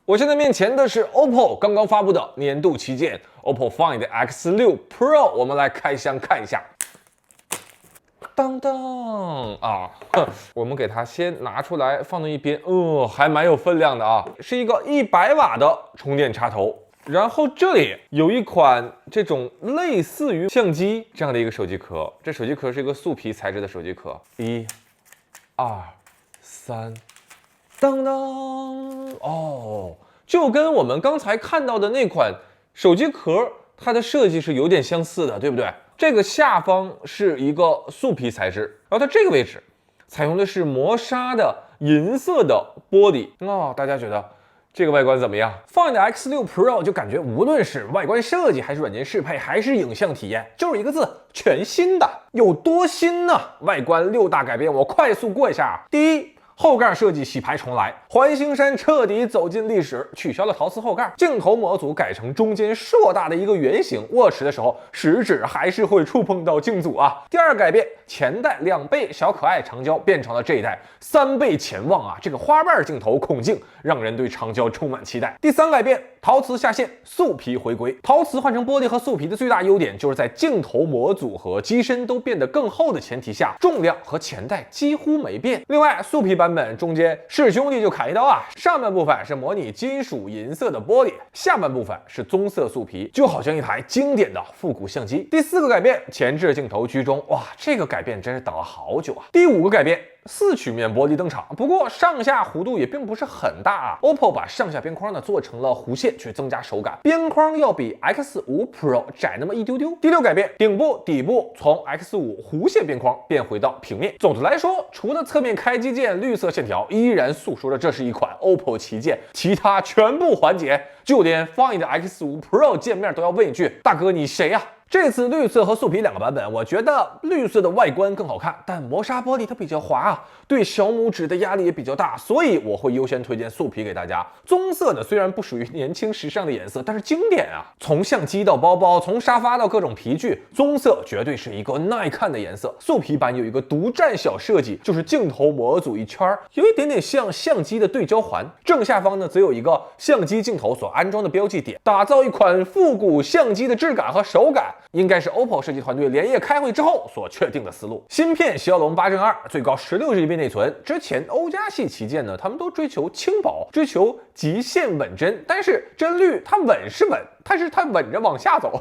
我现在面前的是 OPPO 刚刚发布的年度旗舰 OPPO Find X6 Pro， 我们来开箱看一下。当当啊，我们给它先拿出来放到一边，还蛮有分量的啊，是一个100瓦的充电插头。然后这里有一款这种类似于相机这样的一个手机壳，这手机壳是一个素皮材质的手机壳。1、2、3。当当哦，就跟我们刚才看到的那款手机壳，它的设计是有点相似的，对不对？这个下方是一个素皮材质，然后它这个位置采用的是磨砂的银色的玻璃大家觉得这个外观怎么样？Find X6 Pro 就感觉无论是外观设计，还是软件适配，还是影像体验，就是一个字：全新的。有多新呢？外观6大改变，我快速过一下。第一，后盖设计洗牌重来，环形山彻底走进历史，取消了陶瓷后盖，镜头模组改成中间硕大的一个圆形，握持的时候食指还是会触碰到镜组啊。第二改变，前代2倍小可爱长焦变成了这一代3倍潜望啊，这个花瓣镜头孔径让人对长焦充满期待。第三改变，陶瓷下线，素皮回归。陶瓷换成玻璃和素皮的最大优点就是在镜头模组和机身都变得更厚的前提下，重量和前代几乎没变。另外，素皮版本中间是兄弟就砍一刀啊，上半部分是模拟金属银色的玻璃，下半部分是棕色素皮，就好像一台经典的复古相机。第4个改变，前置镜头居中，哇，这个改变真是等了好久啊。第5个改变，4曲面玻璃登场，不过上下弧度也并不是很大啊。OPPO 把上下边框呢做成了弧线，去增加手感，边框要比 X5 Pro 窄那么一丢丢。第6改变，顶部、底部从 X5 弧线边框变回到平面。总的来说，除了侧面开机键绿色线条依然诉说着这是一款 OPPO 旗舰，其他全部环节，就连 Find X5 Pro 界面都要问一句：大哥你谁呀？这次绿色和素皮2个版本，我觉得绿色的外观更好看，但磨砂玻璃它比较滑啊，对小拇指的压力也比较大，所以我会优先推荐素皮给大家。棕色的虽然不属于年轻时尚的颜色，但是经典啊！从相机到包包，从沙发到各种皮具，棕色绝对是一个耐看的颜色。素皮版有一个独占小设计，就是镜头模组一圈有一点点像相机的对焦环，正下方呢则有一个相机镜头所安装的标记点，打造一款复古相机的质感和手感。应该是 OPPO 设计团队连夜开会之后所确定的思路。芯片骁龙8 Gen 2，最高16GB 内存。之前欧加系旗舰呢，他们都追求轻薄，追求极限稳帧，但是帧率它稳是稳，但是它稳着往下走。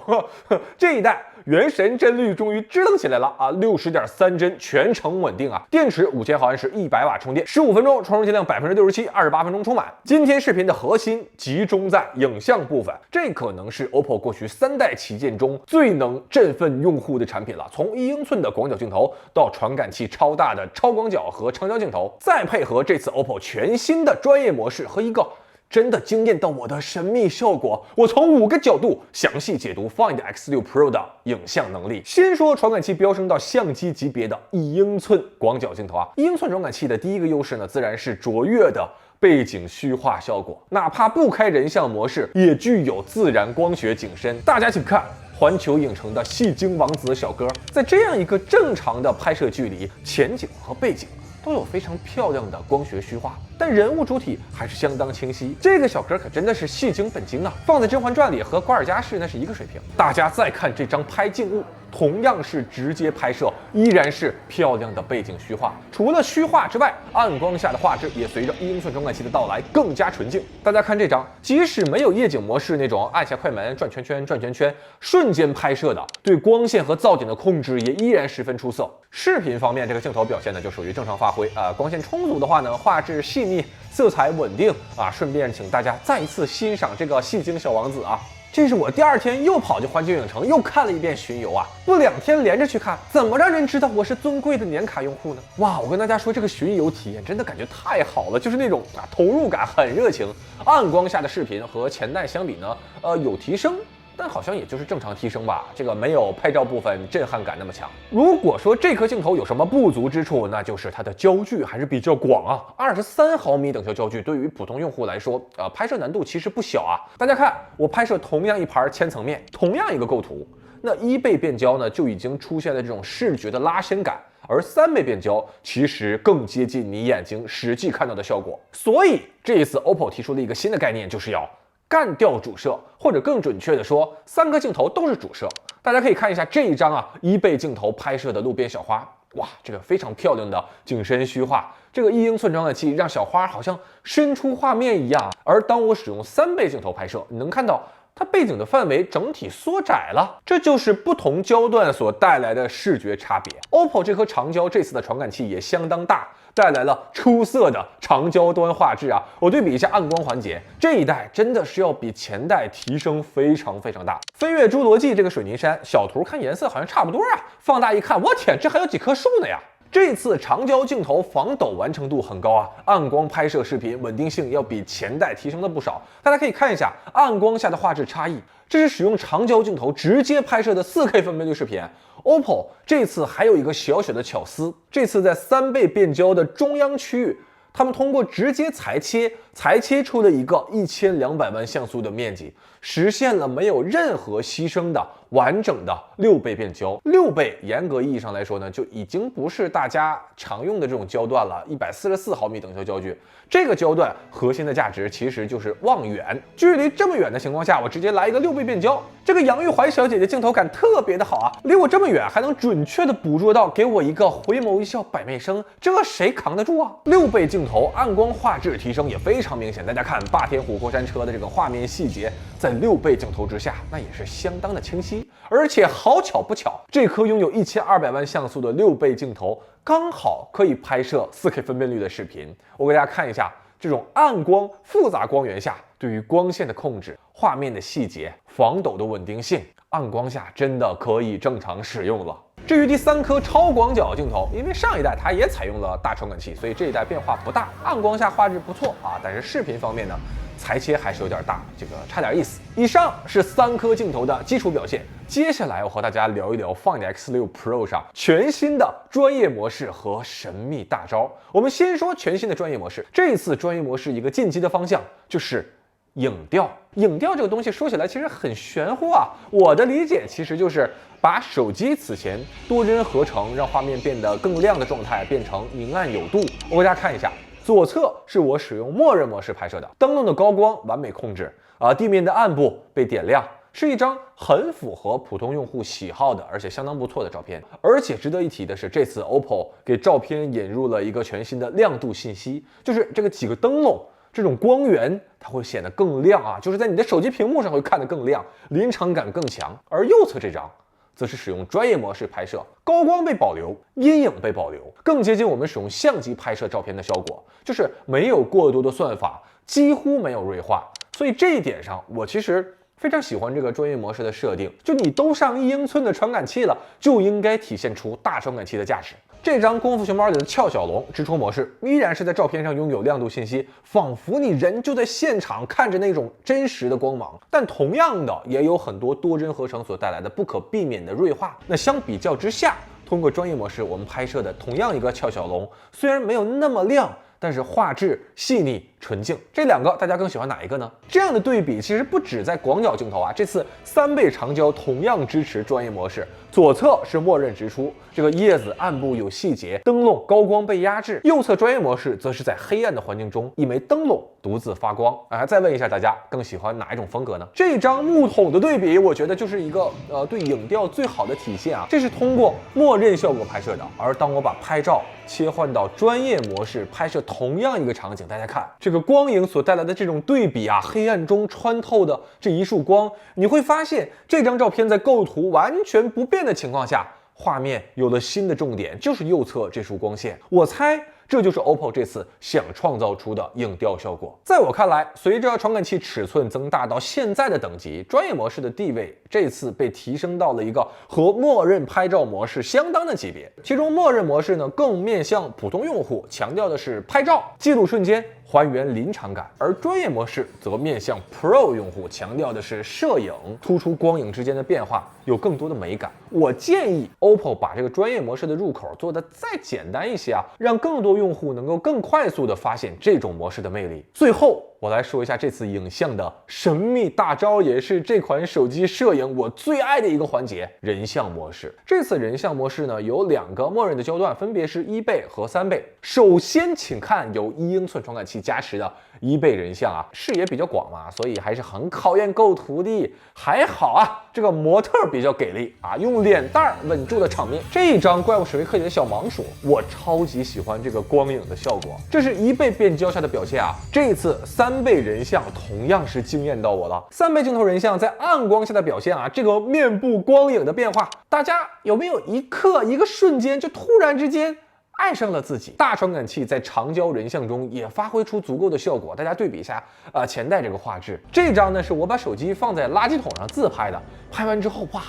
这一代原神帧率终于支棱起来了啊，60.3帧全程稳定啊，电池5000毫安时，100瓦充电，15分钟充电量67%，28分钟充满。今天视频的核心集中在影像部分，这可能是 OPPO 过去3代旗舰中最能振奋用户的产品了。从1英寸的广角镜头到传感器超大的超广角和长焦镜头，再配合这次 OPPO 全新的专业模式和一个真的惊艳到我的神秘效果，我从5个角度详细解读 Find X6 Pro 的影像能力。先说传感器飙升到相机级别的1英寸广角镜头啊，1英寸传感器的第一个优势呢，自然是卓越的背景虚化效果，哪怕不开人像模式，也具有自然光学景深。大家请看环球影城的戏精王子小哥，在这样一个正常的拍摄距离，前景和背景都有非常漂亮的光学虚化，但人物主体还是相当清晰。这个小哥可真的是戏精本精啊，放在《甄嬛传》里和瓜尔佳氏那是一个水平。大家再看这张拍静物，同样是直接拍摄，依然是漂亮的背景虚化。除了虚化之外，暗光下的画质也随着1英寸传感器的到来更加纯净。大家看这张，即使没有夜景模式那种按下快门转圈圈转圈圈瞬间拍摄的，对光线和噪点的控制也依然十分出色。视频方面，这个镜头表现呢就属于正常发挥啊，光线充足的话呢，画质细腻，色彩稳定啊。顺便请大家再一次欣赏这个戏精小王子啊。这是我第2天又跑去环球影城又看了一遍巡游啊，不2天连着去看，怎么让人知道我是尊贵的年卡用户呢？哇，我跟大家说，这个巡游体验真的感觉太好了，就是那种投入感很热情。暗光下的视频和前代相比呢，有提升，但好像也就是正常提升吧，这个没有拍照部分震撼感那么强。如果说这颗镜头有什么不足之处，那就是它的焦距还是比较广啊，23毫米等效焦距对于普通用户来说，拍摄难度其实不小啊。大家看，我拍摄同样一盘千层面，同样一个构图，那1倍变焦呢就已经出现了这种视觉的拉伸感。而3倍变焦其实更接近你眼睛实际看到的效果。所以这一次 OPPO 提出了一个新的概念，就是要干掉主摄，或者更准确的说，3个镜头都是主摄。大家可以看一下这一张啊，1倍镜头拍摄的路边小花，哇，这个非常漂亮的景深虚化，这个1英寸传感器让小花好像伸出画面一样。而当我使用3倍镜头拍摄，你能看到它背景的范围整体缩窄了，这就是不同焦段所带来的视觉差别。OPPO 这颗长焦这次的传感器也相当大，带来了出色的长焦端画质啊！我对比一下暗光环节，这一代真的是要比前代提升非常大。飞跃侏罗纪这个水泥山，小图看颜色好像差不多啊，放大一看，我天，这还有几棵树呢呀！这次长焦镜头防抖完成度很高啊，暗光拍摄视频稳定性要比前代提升了不少。大家可以看一下暗光下的画质差异，这是使用长焦镜头直接拍摄的4K 分辨率视频。OPPO 这次还有一个小小的巧思，这次在3倍变焦的中央区域，他们通过直接裁切出了一个1200万像素的面积，实现了没有任何牺牲的完整的6倍变焦。6倍严格意义上来说呢，就已经不是大家常用的这种焦段了，144毫米等效焦距。这个焦段核心的价值其实就是望远，距离这么远的情况下，我直接来一个6倍变焦，这个杨玉环小姐姐镜头感特别的好啊，离我这么远还能准确的捕捉到，给我一个回眸一笑百媚生，这谁扛得住啊？6倍镜头暗光画质提升也非常明显，大家看霸天虎过山车的这个画面细节，在6倍镜头之下，那也是相当的清晰。而且好巧不巧，这颗拥有1200万像素的6倍镜头，刚好可以拍摄4K 分辨率的视频。我给大家看一下这种暗光复杂光源下对于光线的控制、画面的细节、防抖的稳定性，暗光下真的可以正常使用了。至于第3颗超广角镜头，因为上一代它也采用了大传感器，所以这一代变化不大，暗光下画质不错啊，但是视频方面呢，裁切还是有点大，这个差点意思。以上是3颗镜头的基础表现，接下来我和大家聊一聊 Find X6 Pro 上全新的专业模式和神秘大招。我们先说全新的专业模式，这一次专业模式一个进击的方向就是影调。影调这个东西说起来其实很玄乎啊，我的理解其实就是把手机此前多帧合成让画面变得更亮的状态变成明暗有度。我给大家看一下，左侧是我使用默认模式拍摄的，灯笼的高光完美控制啊，地面的暗部被点亮，是一张很符合普通用户喜好的，而且相当不错的照片。而且值得一提的是，这次 OPPO 给照片引入了一个全新的亮度信息，就是这个几个灯笼这种光源它会显得更亮啊，就是在你的手机屏幕上会看得更亮，临场感更强。而右侧这张则是使用专业模式拍摄，高光被保留，阴影被保留，更接近我们使用相机拍摄照片的效果，就是没有过多的算法，几乎没有锐化。所以这一点上，我其实非常喜欢这个专业模式的设定，就你都上1英寸的传感器了，就应该体现出大传感器的价值。这张功夫熊猫里的俏小龙直戳模式依然是在照片上拥有亮度信息，仿佛你人就在现场看着那种真实的光芒。但同样的，也有很多多帧合成所带来的不可避免的锐化。那相比较之下，通过专业模式我们拍摄的同样一个俏小龙，虽然没有那么亮，但是画质细腻纯净，这两个大家更喜欢哪一个呢？这样的对比其实不止在广角镜头啊，这次3倍长焦同样支持专业模式，左侧是默认直出，这个叶子暗部有细节，灯笼高光被压制；右侧专业模式则是在黑暗的环境中，一枚灯笼独自发光。再问一下大家更喜欢哪一种风格呢？这张木桶的对比，我觉得就是一个对影调最好的体现啊，这是通过默认效果拍摄的，而当我把拍照切换到专业模式拍摄同样一个场景，大家看这个光影所带来的这种对比啊，黑暗中穿透的这一束光，你会发现这张照片在构图完全不变的情况下，画面有了新的重点，就是右侧这束光线。我猜这就是 OPPO 这次想创造出的影调效果。在我看来，随着传感器尺寸增大到现在的等级，专业模式的地位这次被提升到了一个和默认拍照模式相当的级别。其中默认模式呢更面向普通用户，强调的是拍照记录瞬间，还原临场感，而专业模式则面向 Pro 用户，强调的是摄影，突出光影之间的变化，有更多的美感。我建议 OPPO 把这个专业模式的入口做得再简单一些啊，让更多用户能够更快速地发现这种模式的魅力。最后我来说一下这次影像的神秘大招，也是这款手机摄影我最爱的一个环节——人像模式。这次人像模式呢，有2个默认的焦段，分别是1倍和3倍。首先，请看有1英寸传感器加持的1倍人像啊，视野比较广嘛，所以还是很考验构图的。还好啊，这个模特比较给力啊，用脸蛋稳住了场面。这一张怪物史维克里的小盲鼠，我超级喜欢这个光影的效果，这是1倍变焦下的表现啊。这次3倍人像同样是惊艳到我了。3倍镜头人像在暗光下的表现啊，这个面部光影的变化，大家有没有一个瞬间就突然之间爱上了自己？大传感器在长焦人像中也发挥出足够的效果，大家对比一下前代这个画质。这张呢是我把手机放在垃圾桶上自拍的，拍完之后哇，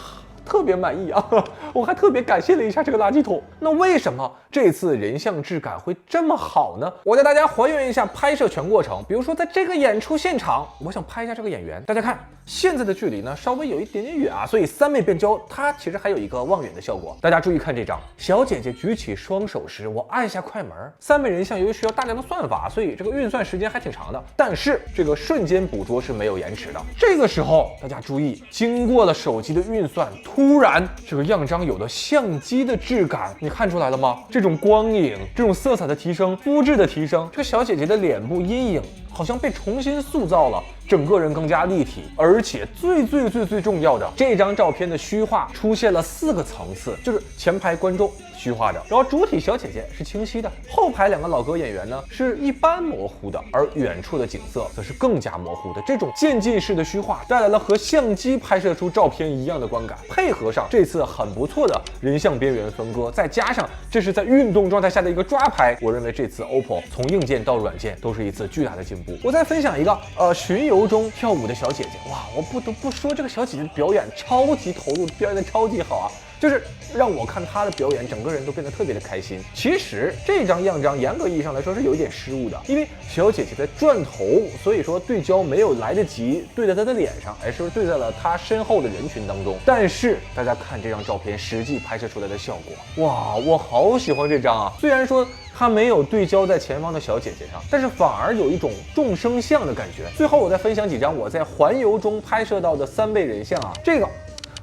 特别满意啊！我还特别感谢了一下这个垃圾桶。那为什么这次人像质感会这么好呢？我带大家还原一下拍摄全过程。比如说，在这个演出现场，我想拍一下这个演员，大家看现在的距离呢稍微有一点点远啊，所以3倍变焦它其实还有一个望远的效果。大家注意看这张，小姐姐举起双手时，我按下快门。3倍人像由于需要大量的算法，所以这个运算时间还挺长的，但是这个瞬间捕捉是没有延迟的。这个时候大家注意，经过了手机的运算，突然这个样张有了相机的质感，你看出来了吗？这种光影，这种色彩的提升，肤质的提升，这个小姐姐的脸部阴影好像被重新塑造了，整个人更加立体。而且最重要的，这张照片的虚化出现了4个层次，就是前排观众虚化的，然后主体小姐姐是清晰的，后排2个老哥演员呢是一般模糊的，而远处的景色则是更加模糊的。这种渐进式的虚化带来了和相机拍摄出照片一样的观感，配合上这次很不错的人像边缘分割，再加上这是在运动状态下的一个抓拍，我认为这次 OPPO 从硬件到软件都是一次巨大的进步。我再分享一个巡游中跳舞的小姐姐，哇，我不得不说这个小姐姐的表演超级投入，表演的超级好啊，就是让我看她的表演，整个人都变得特别的开心。其实这张样张严格意义上来说是有一点失误的，因为小姐姐在转头，所以说对焦没有来得及对在她的脸上，而是对在了她身后的人群当中。但是大家看这张照片实际拍摄出来的效果，哇，我好喜欢这张啊！虽然说它没有对焦在前方的小姐姐上，但是反而有一种众生相的感觉。最后我再分享几张我在环游中拍摄到的3倍人像啊，这个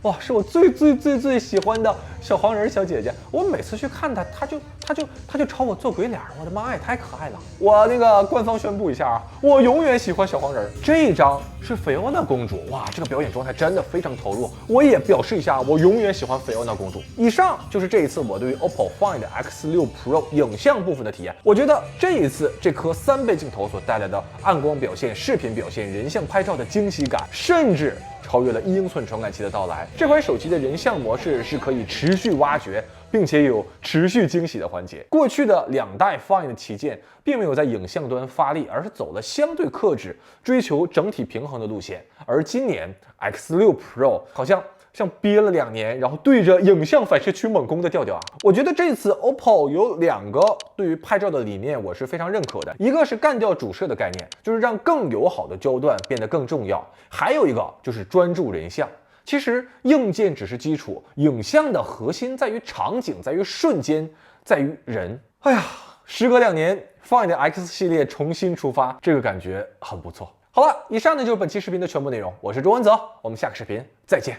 哇，是我最喜欢的小黄人小姐姐。我每次去看她，她就朝我做鬼脸，我的妈呀，太可爱了！我那个官方宣布一下啊，我永远喜欢小黄人。这一张是菲欧娜公主，哇，这个表演状态真的非常投入。我也表示一下，我永远喜欢菲欧娜公主。以上就是这一次我对于 OPPO Find X6 Pro 影像部分的体验。我觉得这一次这颗3倍镜头所带来的暗光表现、视频表现、人像拍照的惊喜感，甚至超越了1英寸传感器的到来。这款手机的人像模式是可以持续挖掘，并且有持续惊喜的环节。过去的2代 Find 旗舰并没有在影像端发力，而是走了相对克制、追求整体平衡的路线。而今年 X6 Pro 好像憋了2年，然后对着影像反射区猛攻的调调啊！我觉得这次 OPPO 有2个对于拍照的理念我是非常认可的，一个是干掉主摄的概念，就是让更友好的焦段变得更重要；还有一个就是专注人像。其实硬件只是基础，影像的核心在于场景，在于瞬间，在于人。哎呀，时隔2年 ，Find X 系列重新出发，这个感觉很不错。好了，以上呢就是本期视频的全部内容，我是周文泽，我们下个视频再见。